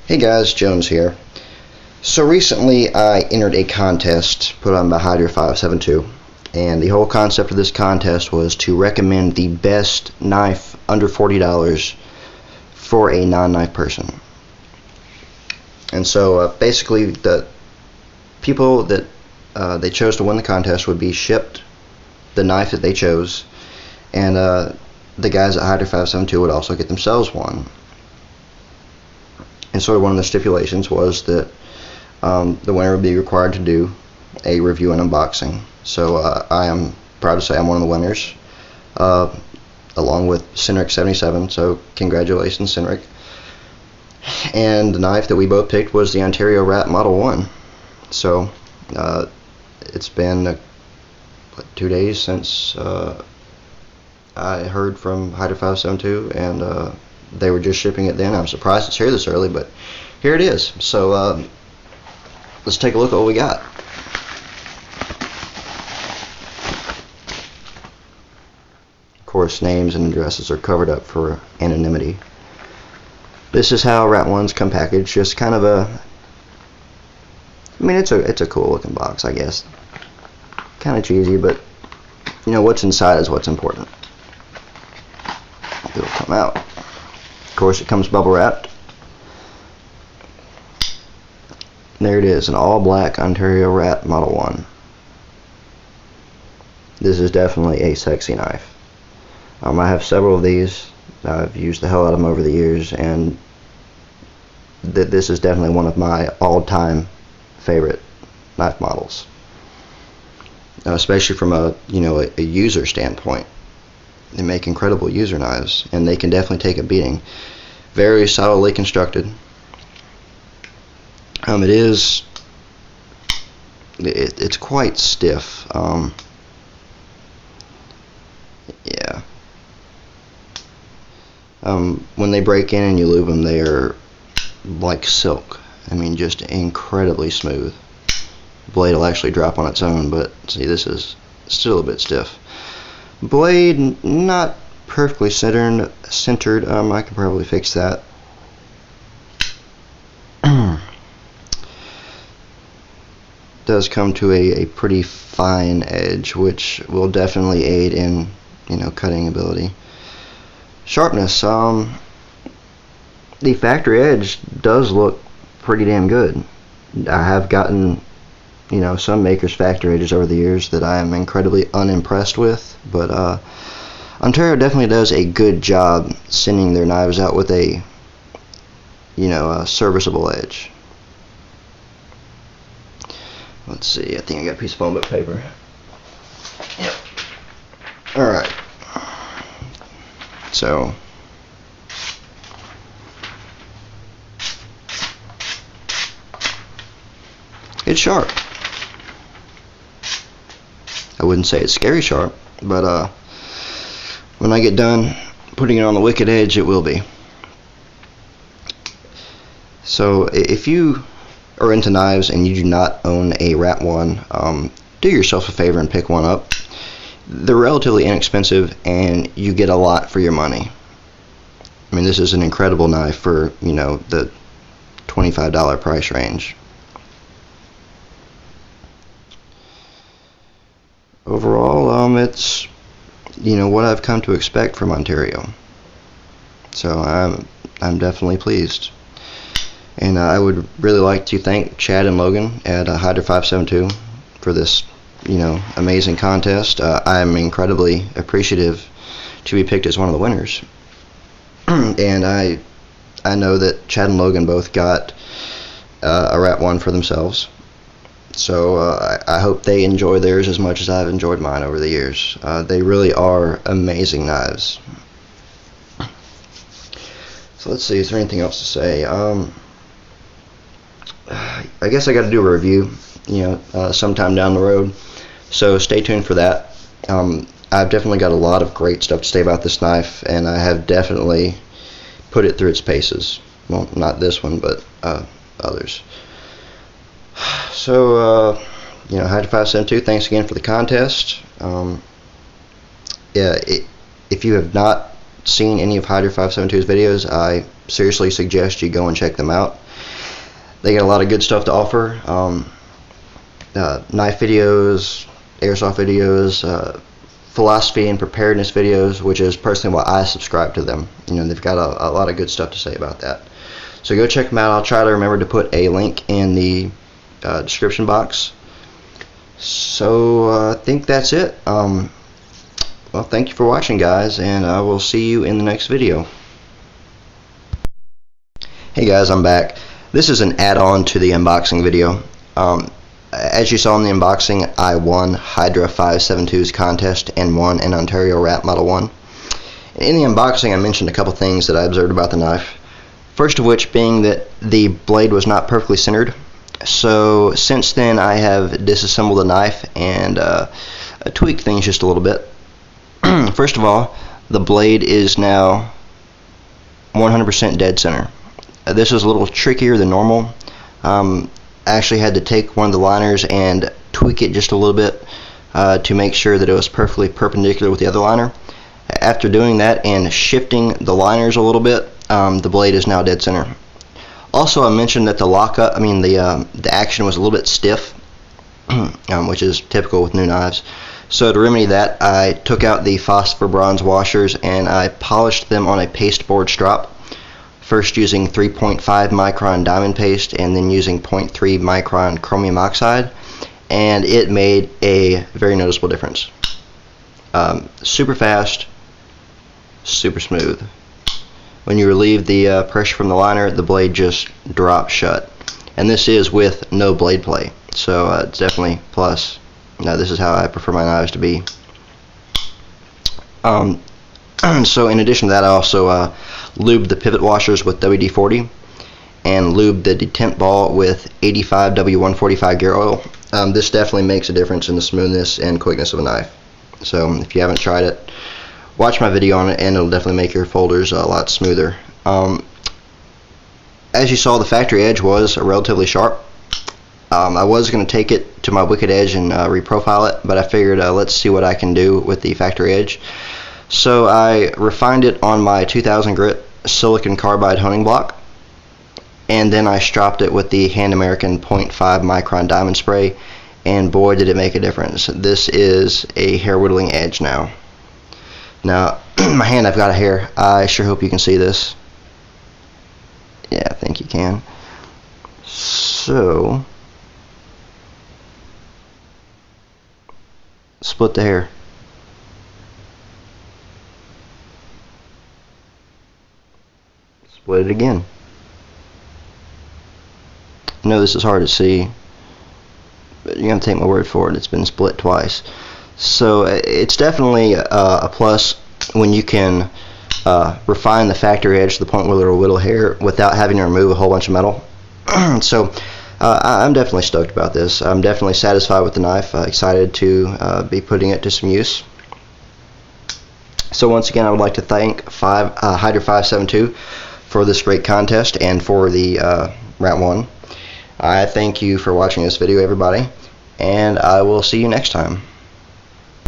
Hey guys, Jones here. So recently I entered a contest put on by Hydra572, and the whole concept of this contest was to recommend the best knife under $40 for a non-knife person. And so basically the people that they chose to win the contest would be shipped the knife that they chose, and the guys at Hydra572 would also get themselves one. And sort of one of the stipulations was that the winner would be required to do a review and unboxing. So I am proud to say I'm one of the winners, along with Cineric77. So congratulations, Cineric. And the knife that we both picked was the Ontario Rat Model 1. So it's been 2 days since I heard from Hydra572, and they were just shipping it then. I'm surprised it's here this early, but here it is. So let's take a look at what we got. Of course, names and addresses are covered up for anonymity. This is how Rat 1s come packaged. Just kind of I mean, it's a cool looking box, I guess. Kind of cheesy, but you know, what's inside is what's important. It'll come out. Of course, it comes bubble wrapped. There it is, an all black Ontario Rat Model 1. This is definitely a sexy knife. I have several of these. I've used the hell out of them over the years, and this is definitely one of my all-time favorite knife models. Especially from a user standpoint. They make incredible user knives, and they can definitely take a beating. Very solidly constructed. It's quite stiff. Yeah. When they break in and you lube them, they are like silk. I mean, just incredibly smooth. The blade will actually drop on its own, but see, this is still a bit stiff. Blade not perfectly centered. I could probably fix that. Does come to a pretty fine edge, which will definitely aid in cutting ability. Sharpness. The factory edge does look pretty damn good. I have gotten some makers' factory edges over the years that I am incredibly unimpressed with, but Ontario definitely does a good job sending their knives out with a serviceable edge. Let's see, I think I got a piece of phone book paper. Yep. Alright. So it's sharp. I wouldn't say it's scary sharp, but when I get done putting it on the wicked edge, it will be. So if you are into knives and you do not own a Rat 1, do yourself a favor and pick one up. They're relatively inexpensive, and you get a lot for your money. I mean, this is an incredible knife for the $25 price range. Overall, it's what I've come to expect from Ontario. So I'm definitely pleased. And I would really like to thank Chad and Logan at Hydra572 for this amazing contest. I'm incredibly appreciative to be picked as one of the winners. And I know that Chad and Logan both got a Rat 1 for themselves. So I hope they enjoy theirs as much as I've enjoyed mine over the years. They really are amazing knives. So let's see, is there anything else to say? I guess I got to do a review, sometime down the road. So stay tuned for that. I've definitely got a lot of great stuff to say about this knife, and I have definitely put it through its paces. Well, not this one, but others. So, Hydra572, thanks again for the contest. If you have not seen any of Hydra572's videos, I seriously suggest you go and check them out. They got a lot of good stuff to offer. Knife videos, airsoft videos, philosophy and preparedness videos, which is personally why I subscribe to them. They've got a lot of good stuff to say about that. So go check them out. I'll try to remember to put a link in the description box. So I think that's it. Well, thank you for watching, guys, and I will see you in the next video. Hey guys, I'm back. This is an add-on to the unboxing video. As you saw in the unboxing, I won Hydra572's contest and won an Ontario Rat Model 1. In the unboxing, I mentioned a couple things that I observed about the knife. First of which being that the blade was not perfectly centered. So since then, I have disassembled the knife and tweaked things just a little bit. First of all, the blade is now 100% dead center. This is a little trickier than normal. I actually had to take one of the liners and tweak it just a little bit to make sure that it was perfectly perpendicular with the other liner. After doing that and shifting the liners a little bit, the blade is now dead center. Also, I mentioned that the action was a little bit stiff, which is typical with new knives. So to remedy that, I took out the phosphor bronze washers and I polished them on a pasteboard strop. First using 3.5 micron diamond paste and then using 0.3 micron chromium oxide, and it made a very noticeable difference. Super fast, super smooth. When you relieve the pressure from the liner, the blade just drops shut. And this is with no blade play, so it's definitely a plus. This is how I prefer my knives to be. So in addition to that, I also lubed the pivot washers with WD-40 and lubed the detent ball with 85 W145 gear oil. This definitely makes a difference in the smoothness and quickness of a knife. So if you haven't tried it, watch my video on it and it'll definitely make your folders a lot smoother. As you saw, the factory edge was relatively sharp. I was going to take it to my wicked edge and reprofile it, but I figured let's see what I can do with the factory edge. So I refined it on my 2000 grit silicon carbide honing block, and then I stropped it with the Hand American 0.5 micron diamond spray, and boy did it make a difference. This is a hair whittling edge now. Now, my hand, I've got a hair. I sure hope you can see this. Yeah, I think you can. So, split the hair. Split it again. I know this is hard to see, but you're going to take my word for it. It's been split twice. So it's definitely a plus when you can refine the factory edge to the point where it'll whittle hair without having to remove a whole bunch of metal. So I'm definitely stoked about this. I'm definitely satisfied with the knife. Excited to be putting it to some use. So once again, I would like to thank Hydra572 for this great contest and for the Rat 1. I thank you for watching this video, everybody, and I will see you next time.